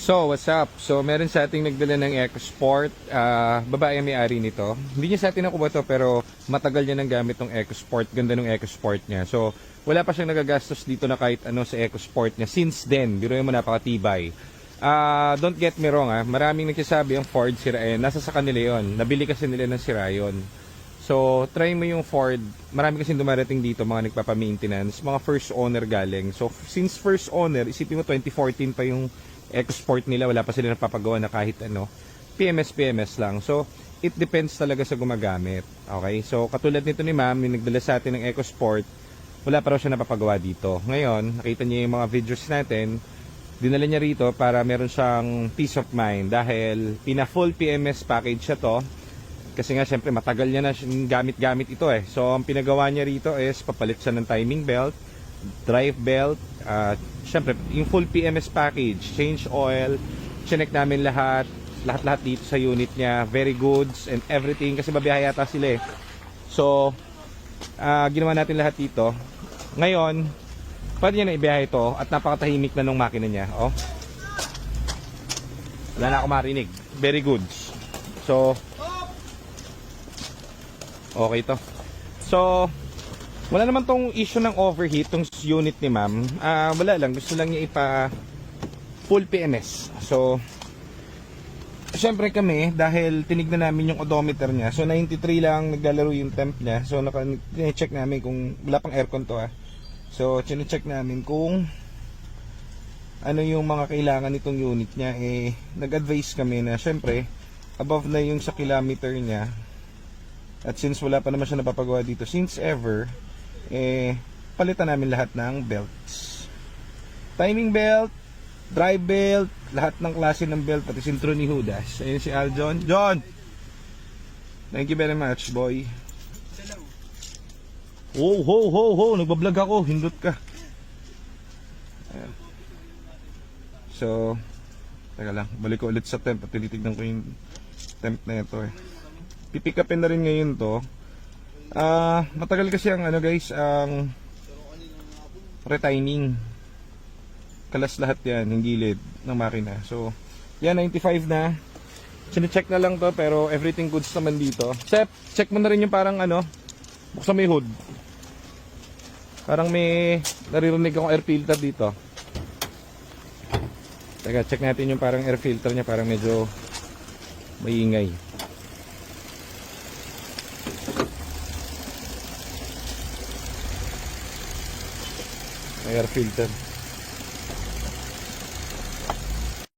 So, what's up? So, meron sa ating nagdala ng EcoSport. Babae ang may-ari nito. Hindi niya sa atin nakuha to, pero matagal niya nang gamit ng EcoSport. Ganda ng EcoSport niya. So, wala pa siyang nagagastos dito na kahit ano sa EcoSport niya. Since then, biruin mo napakatibay. Don't get me wrong, maraming nagsasabi ang Ford sira. Nasa sa kanila yon. Nabili kasi nila ng sira yun. So, try mo yung Ford. Marami kasi dumarating dito, mga nagpapa-maintenance. Mga first owner galing. So, since first owner, isipin mo 2014 pa yung EcoSport nila, wala pa sila napapagawa na kahit ano, PMS lang. So it depends talaga sa gumagamit. Okay, so katulad nito ni ma'am, yung nagdala sa atin ng EcoSport, wala pa raw siya napapagawa dito. Ngayon nakita niya yung mga videos natin, dinala niya rito para meron siyang peace of mind dahil pina full PMS package siya to, kasi nga syempre matagal niya na gamit ito So ang pinagawa niya rito is papalit siya ng timing belt, drive belt, syempre yung full PMS package, change oil, chinek namin lahat dito sa unit niya, very goods and everything kasi babiyahe yata sila So ginawa natin lahat dito. Ngayon pwede niya na ibiyahe ito at napakatahimik na nung makina niya. Wala na ako marinig, very goods. So okay to. So wala naman tong issue ng overheat tong unit ni ma'am. Wala lang, gusto lang niya ipa full PMS. So syempre kami, dahil tinignan namin yung odometer niya, so 93 lang naglalaro yung temp niya. So check namin kung wala pang aircon to So check namin kung ano yung mga kailangan nitong unit niya. Nag-advise kami na syempre above na yung sa kilometer niya. At since wala pa naman siya napapagawa dito since ever, palitan namin lahat ng belts. Timing belt, drive belt, lahat ng klase ng belt, pati sintro ni Judas. Ayun si Aljon. John! Thank you very much, boy. Ho! Nagbablog ako, hindot ka. Ayan. So, teka lang, balik ko ulit sa temp at tinitignan ko yung temp na ito Pipick upin na rin ngayon to. Matagal kasi ang ang retiming. Kalas lahat yan, yung gilid ng makina. So, yan, 95 na. Sine-check na lang to, pero everything goods naman dito. Sep, check mo na rin yung parang buksan mo yung hood. Parang may naririnig akong air filter dito. Teka, check natin yung parang air filter niya, parang medyo maingay. Air filter.